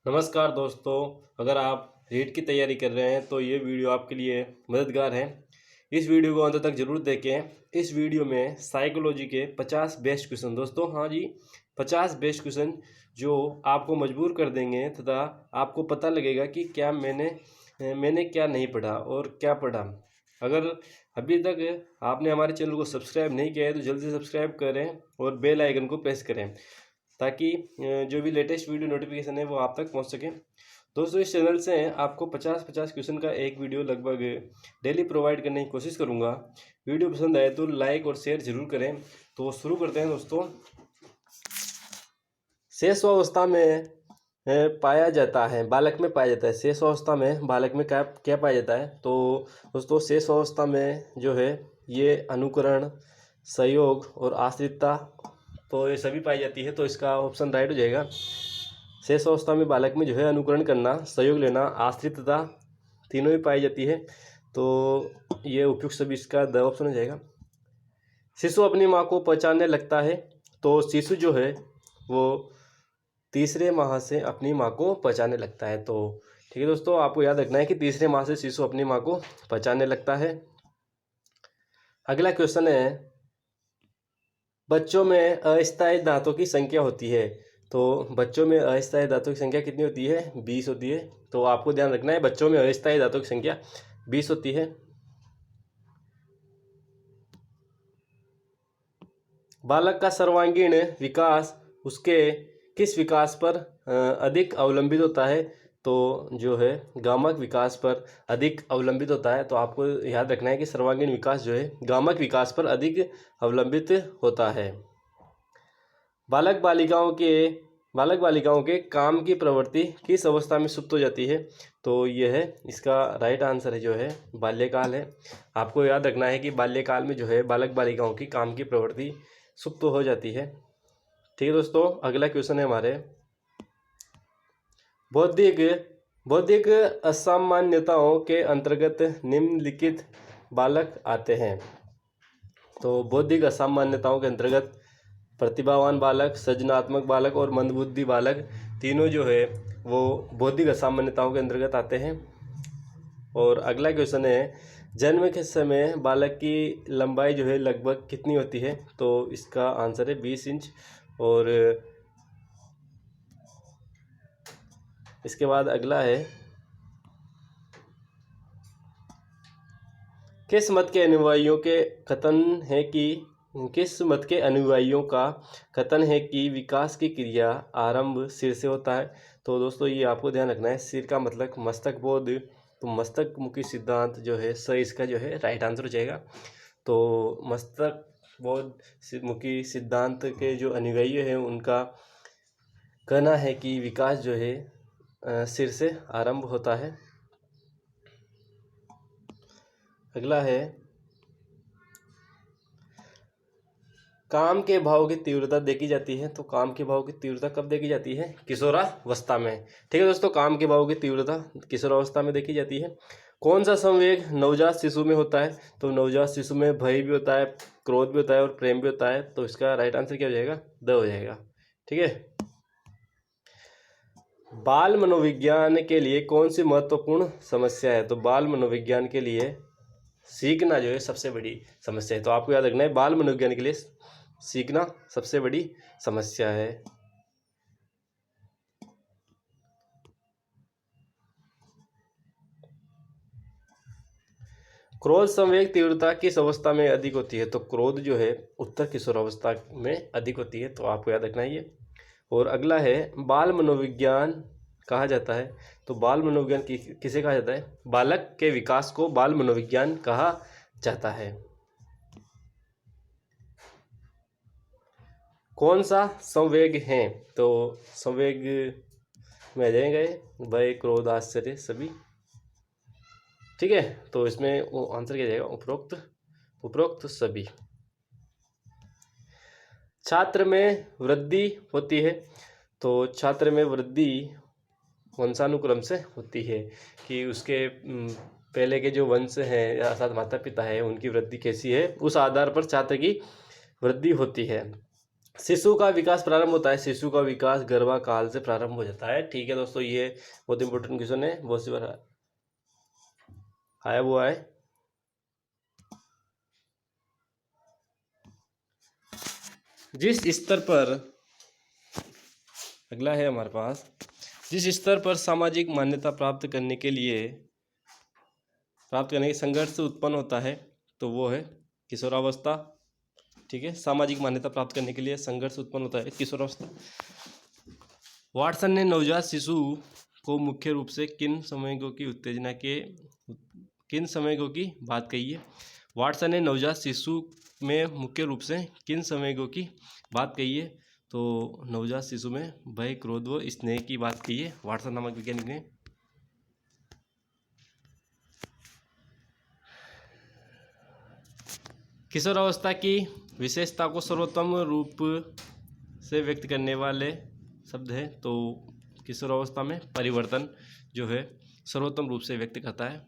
नमस्कार दोस्तों। अगर आप रीट की तैयारी कर रहे हैं तो ये वीडियो आपके लिए मददगार है। इस वीडियो को अंत तक जरूर देखें। इस वीडियो में साइकोलॉजी के 50 बेस्ट क्वेश्चन, दोस्तों हाँ जी, 50 बेस्ट क्वेश्चन जो आपको मजबूर कर देंगे तथा आपको पता लगेगा कि क्या मैंने क्या नहीं पढ़ा और क्या पढ़ा। अगर अभी तक आपने हमारे चैनल को सब्सक्राइब नहीं किया है तो जल्दी से सब्सक्राइब करें और बेल आइकन को प्रेस करें ताकि जो भी लेटेस्ट वीडियो नोटिफिकेशन है वो आप तक पहुंच सके। दोस्तों इस चैनल से आपको 50-50 क्वेश्चन का एक वीडियो लगभग डेली प्रोवाइड करने की कोशिश करूंगा। वीडियो पसंद आए तो लाइक और शेयर जरूर करें। तो शुरू करते हैं दोस्तों। शेषावस्था में पाया जाता है, बालक में पाया जाता है। शेषावस्था में बालक में क्या क्या पाया जाता है? तो दोस्तों शेषावस्था में जो है ये अनुकरण, सहयोग और आश्रितता, तो ये सभी पाई जाती है। तो इसका ऑप्शन राइट हो जाएगा। शेष अवस्था में बालक में जो है अनुकरण करना, सहयोग लेना, आश्रितता तीनों ही पाई जाती है। तो ये उपयुक्त सभी इसका द ऑप्शन हो जाएगा। शिशु अपनी माँ को पहचानने लगता है। तो शिशु जो है वो तीसरे माह से अपनी माँ को पहचानने लगता है। तो ठीक है दोस्तों, आपको याद रखना है कि तीसरे माह से शिशु अपनी माँ को पहचानने लगता है। अगला क्वेश्चन है, बच्चों में अस्थायी दांतों की संख्या होती है। तो बच्चों में अस्थायी दांतों की संख्या कितनी होती है? 20 होती है। तो आपको ध्यान रखना है बच्चों में अस्थायी दांतों की संख्या 20 होती है। बालक का सर्वांगीण विकास उसके किस विकास पर अधिक अवलंबित होता है? तो जो है गामक विकास पर अधिक अवलंबित होता है। तो आपको याद रखना है कि सर्वांगीण विकास जो है गामक विकास पर अधिक अवलंबित होता है। बालक बालिकाओं के काम की प्रवृत्ति किस अवस्था में सुप्त हो जाती है? तो ये है इसका राइट आंसर है जो है बाल्यकाल है। आपको याद रखना है कि बाल्यकाल में जो है बालक बालिकाओं की काम की प्रवृत्ति सुप्त हो जाती है। ठीक है दोस्तों, अगला क्वेश्चन है हमारे, बौद्धिक बौद्धिक असामान्यताओं के अंतर्गत निम्नलिखित बालक आते हैं। तो बौद्धिक असामान्यताओं के अंतर्गत प्रतिभावान बालक, सृजनात्मक बालक और मंदबुद्धि बालक तीनों जो है वो बौद्धिक असामान्यताओं के अंतर्गत आते हैं। और अगला क्वेश्चन है, जन्म के समय बालक की लंबाई जो है लगभग कितनी होती है? तो इसका आंसर है 20 इंच। और इसके बाद अगला है, किस मत के अनुयायियों का कथन है कि विकास की क्रिया आरंभ सिर से होता है? तो दोस्तों ये आपको ध्यान रखना है, सिर का मतलब मस्तक बोध। तो मस्तक मुखी सिद्धांत जो है इसका जो है राइट आंसर हो जाएगा। तो मस्तक बोध मुखी सिद्धांत के जो अनुयायी हैं उनका कहना है कि विकास जो है सिर से आरंभ होता है। अगला है, काम के भाव की तीव्रता देखी जाती है। तो काम के भाव की तीव्रता कब देखी जाती है? किशोरावस्था में। ठीक है दोस्तों, काम के भाव की तीव्रता किशोरावस्था में देखी जाती है। कौन सा संवेग नवजात शिशु में होता है? तो नवजात शिशु में भय भी होता है, क्रोध भी होता है और प्रेम भी होता है। तो इसका राइट आंसर क्या हो जाएगा? द हो जाएगा। ठीक है, बाल मनोविज्ञान के लिए कौन सी महत्वपूर्ण समस्या है? तो बाल मनोविज्ञान के लिए सीखना जो है सबसे बड़ी समस्या है। तो आपको याद रखना है बाल मनोविज्ञान के लिए सीखना सबसे बड़ी समस्या है। क्रोध संवेग तीव्रता किस अवस्था में अधिक होती है? तो क्रोध जो है उत्तर किशोरावस्था में अधिक होती है। तो आपको याद रखना है ये। और अगला है, बाल मनोविज्ञान कहा जाता है। तो बाल मनोविज्ञान किसे कहा जाता है? बालक के विकास को बाल मनोविज्ञान कहा जाता है। कौन सा संवेग है? तो संवेग में आ जाएंगे भय, क्रोध, आश्चर्य सभी। ठीक है, तो इसमें वो आंसर क्या जाएगा? उपरोक्त सभी। छात्र में वृद्धि होती है। तो छात्र में वृद्धि वंशानुक्रम से होती है कि उसके पहले के जो वंश हैं या साथ माता पिता है उनकी वृद्धि कैसी है, उस आधार पर छात्र की वृद्धि होती है। शिशु का विकास प्रारंभ होता है, शिशु का विकास गर्भाकाल से प्रारंभ हो जाता है। ठीक है दोस्तों, ये बहुत इंपॉर्टेंट क्वेश्चन है, बहुत सी बार आया हुआ है। जिस स्तर पर, अगला है हमारे पास, जिस स्तर पर सामाजिक मान्यता प्राप्त करने की संघर्ष उत्पन्न होता है तो वो है किशोरावस्था। ठीक है, सामाजिक मान्यता प्राप्त करने के लिए संघर्ष उत्पन्न होता है किशोरावस्था। वाटसन ने नवजात शिशु को मुख्य रूप से किन संवेगों की बात कही है? वाटसन ने नवजात शिशु में मुख्य रूप से किन संवेगों की बात कही है? तो नवजात शिशु में भय, क्रोध व स्नेह की बात कही है वाटसन नामक वैज्ञानिक ने। किशोरावस्था की विशेषता को सर्वोत्तम रूप से व्यक्त करने वाले शब्द है, तो किशोरावस्था में परिवर्तन जो है सर्वोत्तम रूप से व्यक्त करता है।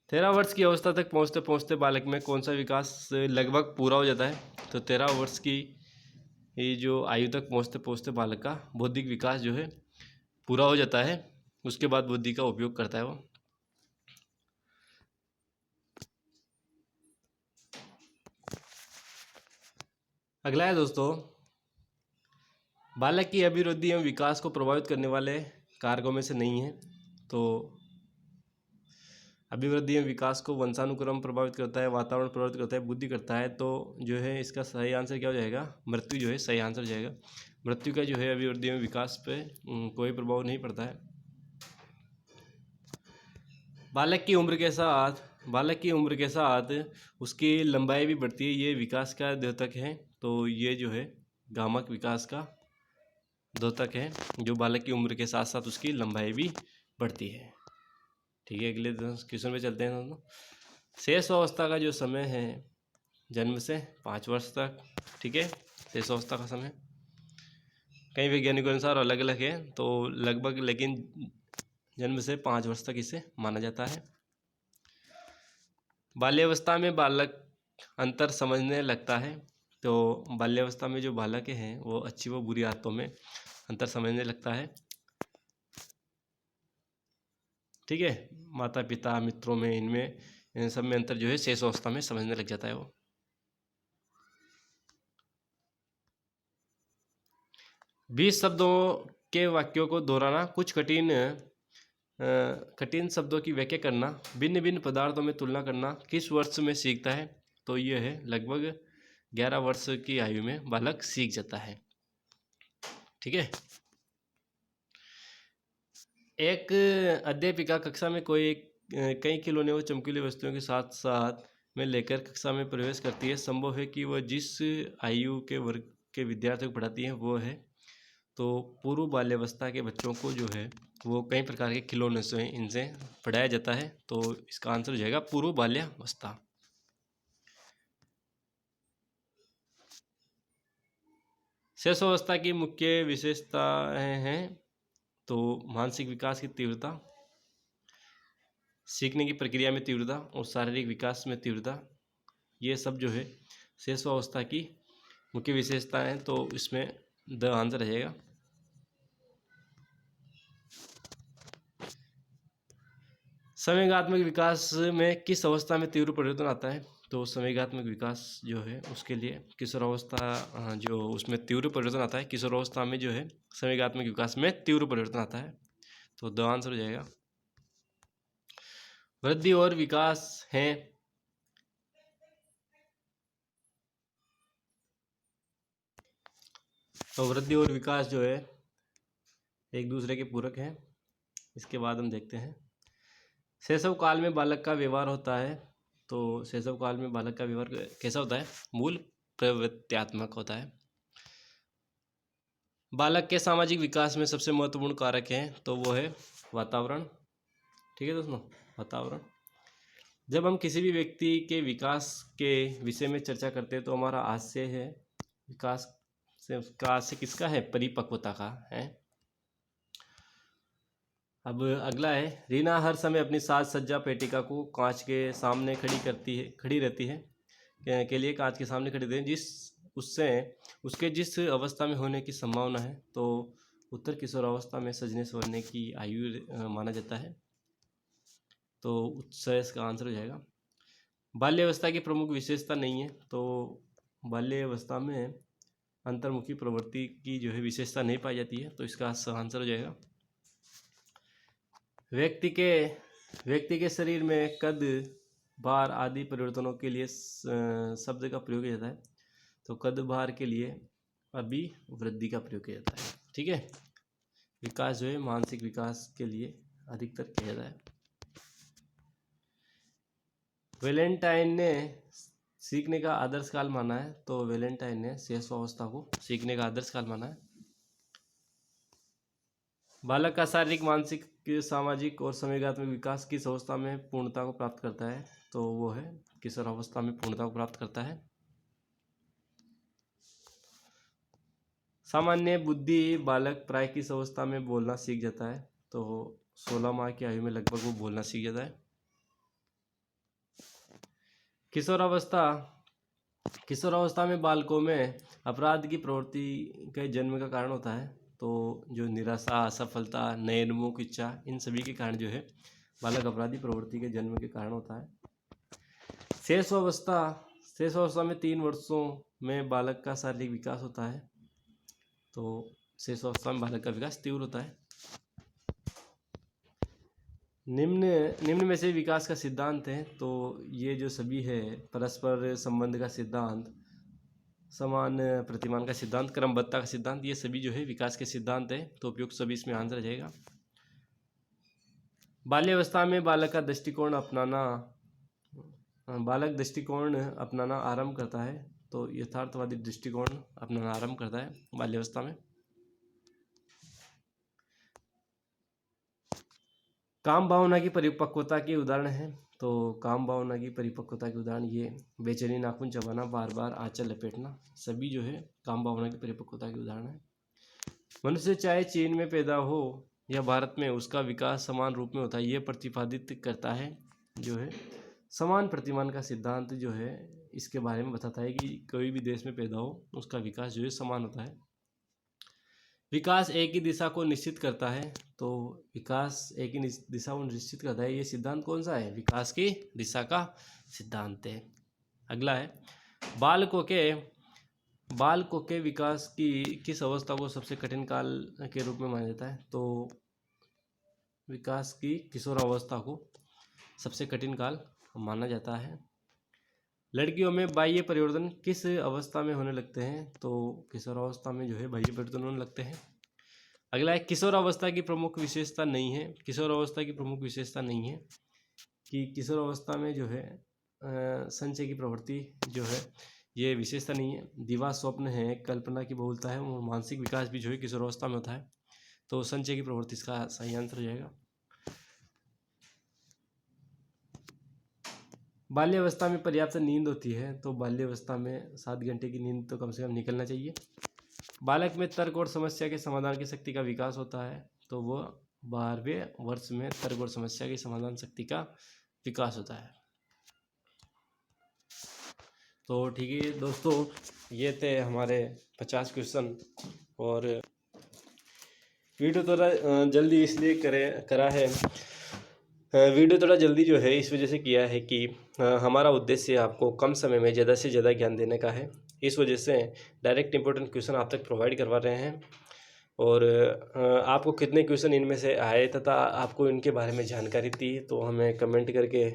13 वर्ष की अवस्था तक पहुंचते पहुंचते बालक में कौन सा विकास लगभग पूरा हो जाता है? तो 13 वर्ष की ये जो आयु तक पहुंचते पहुंचते बालक का बौद्धिक विकास जो है पूरा हो जाता है। उसके बाद बुद्धि का उपयोग करता है वो। अगला है दोस्तों, बालक की अभिवृद्धि एवं विकास को प्रभावित करने वाले कारकों में से नहीं है। तो अभिवृद्धि एवं विकास को वंशानुक्रम प्रभावित करता है, वातावरण प्रभावित करता है, बुद्धि करता है। तो जो है इसका सही आंसर क्या हो जाएगा? मृत्यु जो है सही आंसर हो जाएगा। मृत्यु का जो है अभिवृद्धि एवं विकास पे कोई प्रभाव नहीं पड़ता है। बालक की उम्र के साथ उसकी लंबाई भी बढ़ती है, ये विकास का द्योतक है। तो ये जो है गामक विकास का द्योतक है, जो बालक की उम्र के साथ साथ उसकी लंबाई भी बढ़ती है। ठीक है, अगले क्वेश्चन पे चलते हैं दोस्तों। शेष अवस्था का जो समय है जन्म से 5 वर्ष तक। ठीक है, शेष अवस्था का समय कई वैज्ञानिकों के अनुसार अलग अलग है, तो लगभग, लेकिन जन्म से 5 वर्ष तक इसे माना जाता है। बाल्यावस्था में बालक अंतर समझने लगता है। तो बाल्यावस्था में जो बालक हैं वो अच्छी व बुरी आदतों में अंतर समझने लगता है। ठीक है, माता पिता, मित्रों में, इन सब में अंतर जो है शेष अवस्था में समझने लग जाता है वो। बीस शब्दों के वाक्यों को दोहराना, कुछ कठिन शब्दों की व्याख्या करना, भिन्न भिन्न पदार्थों में तुलना करना किस वर्ष में सीखता है? तो ये है लगभग 11 वर्ष की आयु में बालक सीख जाता है। ठीक है, एक अध्यापिका कक्षा में कई खिलौने व चमकीली वस्तुओं के साथ साथ में लेकर कक्षा में प्रवेश करती है। संभव है कि वह जिस आयु के वर्ग के विद्यार्थियों को पढ़ाती है वो है, तो पूर्व बाल्यावस्था के बच्चों को जो है वो कई प्रकार के खिलौने से इनसे पढ़ाया जाता है। तो इसका आंसर हो जाएगा पूर्व बाल्यावस्था। शेषावस्था की मुख्य विशेषताएं हैं, तो मानसिक विकास की तीव्रता, सीखने की प्रक्रिया में तीव्रता और शारीरिक विकास में तीव्रता, ये सब जो है शेषावस्था की मुख्य विशेषताएं हैं। तो इसमें द आंसर रहेगा। संवेगात्मक विकास में किस अवस्था में तीव्र परिवर्तन आता है? तो संवेगात्मक विकास जो है उसके लिए किशोरावस्था जो उसमें तीव्र परिवर्तन आता है। किशोरावस्था में जो है संवेगात्मक विकास में तीव्र परिवर्तन आता है। तो द आंसर हो जाएगा। वृद्धि और विकास हैं, तो वृद्धि और विकास जो है एक दूसरे के पूरक हैं। इसके बाद हम देखते हैं शैशव काल में बालक का व्यवहार होता है। तो शैशव काल में बालक का व्यवहार कैसा होता है? मूल प्रवृत्त्यात्मक होता है। बालक के सामाजिक विकास में सबसे महत्वपूर्ण कारक है, तो वो है वातावरण। ठीक है दोस्तों, वातावरण। जब हम किसी भी व्यक्ति के विकास के विषय में चर्चा करते हैं तो हमारा आशय है विकास से, उसका आशय किसका है? परिपक्वता का है। अब अगला है, रीना हर समय अपनी साज सज्जा पेटिका को कांच के सामने खड़ी रहती है। के लिए कांच के सामने खड़े थे उसके जिस अवस्था में होने की संभावना है, तो उत्तर किशोरावस्था में सजने संवरने की आयु माना जाता है। तो उत्सव इसका आंसर हो जाएगा। बाल्यावस्था की प्रमुख विशेषता नहीं है, तो बाल्यावस्था में अंतर्मुखी प्रवृत्ति की जो है विशेषता नहीं पाई जाती है, तो इसका आंसर हो जाएगा। व्यक्ति के शरीर में कद, भार आदि परिवर्तनों के लिए शब्द का प्रयोग किया जाता है, तो कद भार के लिए अभिवृद्धि का प्रयोग किया जाता है। ठीक है, विकास जो है मानसिक विकास के लिए अधिकतर किया जाता है। वैलेंटाइन ने सीखने का आदर्श काल माना है, तो वैलेंटाइन ने शैशवावस्था को सीखने का आदर्श काल माना है। बालक का शारीरिक, मानसिक, सामाजिक और संवेगात्मक विकास किस अवस्था में पूर्णता को प्राप्त करता है, तो वो है किशोरावस्था में पूर्णता को प्राप्त करता है। सामान्य बुद्धि बालक प्राय किस अवस्था में बोलना सीख जाता है, तो 16 माह की आयु में लगभग वो बोलना सीख जाता है। किशोरावस्था में बालकों में अपराध की प्रवृत्ति के जन्म का कारण होता है, तो जो निराशा, असफलता, नए अनुभवों की इच्छा, इन सभी के कारण जो है बालक अपराधी प्रवृत्ति के जन्म के कारण होता है। शेषावस्था में 3 वर्षों में बालक का शारीरिक विकास होता है, तो शेषावस्था में बालक का विकास तीव्र होता है। निम्न में से विकास का सिद्धांत है, तो ये जो सभी है परस्पर संबंध का सिद्धांत, समान प्रतिमान का सिद्धांत, क्रमबद्धता का सिद्धांत, ये सभी जो है विकास के सिद्धांत है, तो उपयुक्त सभी इसमें आंसर आ जाएगा। बाल्यावस्था में बालक दृष्टिकोण अपनाना आरंभ करता है, तो यथार्थवादी दृष्टिकोण अपनाना आरंभ करता है बाल्यावस्था में। काम भावना की परिपक्वता के उदाहरण है, तो काम भावना की परिपक्वता के उदाहरण ये बेचैनी, नाखून चबाना, बार बार आंचल लपेटना, सभी जो है काम भावना की परिपक्वता के उदाहरण है। मनुष्य चाहे चीन में पैदा हो या भारत में, उसका विकास समान रूप में होता है, ये प्रतिपादित करता है जो है समान प्रतिमान का सिद्धांत जो है इसके बारे में बताता है कि कोई भी देश में पैदा हो उसका विकास जो है समान होता है। विकास एक ही दिशा को निश्चित करता है, तो विकास एक ही दिशा को निश्चित करता है, ये सिद्धांत कौन सा है? विकास की दिशा का सिद्धांत है। अगला है बालकों के विकास की किस अवस्था को सबसे कठिन काल के रूप में माना जाता है, तो विकास की किशोरावस्था को सबसे कठिन काल माना जाता है। लड़कियों में बाह्य परिवर्तन किस अवस्था में होने लगते हैं, तो किशोरावस्था में जो है बाह्य परिवर्तन होने लगते हैं। अगला है किशोरावस्था की प्रमुख विशेषता नहीं है। किशोरावस्था की प्रमुख विशेषता नहीं है कि किशोरावस्था में जो है संचय की प्रवृत्ति जो है ये विशेषता नहीं है। दिवा स्वप्न है, कल्पना की बहुलता है और मानसिक विकास भी जो है किशोरावस्था में होता है, तो संचय की प्रवृत्ति इसका सही आंसर हो जाएगा। बाल्यावस्था में पर्याप्त नींद होती है, तो बाल्यावस्था में 7 घंटे की नींद तो कम से कम निकलना चाहिए। बालक में तर्क और समस्या के समाधान की शक्ति का विकास होता है, तो वह 12वें वर्ष में तर्क और समस्या की समाधान शक्ति का विकास होता है। तो ठीक है दोस्तों, ये थे हमारे 50 क्वेश्चन। और वीडियो थोड़ा जल्दी इसलिए करा है, वीडियो थोड़ा जल्दी जो है इस वजह से किया है कि हमारा उद्देश्य आपको कम समय में ज़्यादा से ज़्यादा ज्ञान देने का है। इस वजह से डायरेक्ट इंपॉर्टेंट क्वेश्चन आप तक प्रोवाइड करवा रहे हैं। और आपको कितने क्वेश्चन इनमें से आए तथा आपको इनके बारे में जानकारी थी, तो हमें कमेंट करके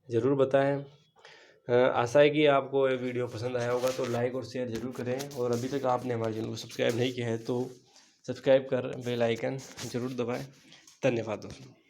ज़रूर बताएं। आशा है कि आपको ये वीडियो पसंद आया होगा, तो लाइक और शेयर ज़रूर करें। और अभी तक आपने हमारे चैनल को सब्सक्राइब नहीं किया है तो सब्सक्राइब कर बेल आइकन ज़रूर दबाएं। धन्यवाद दोस्तों।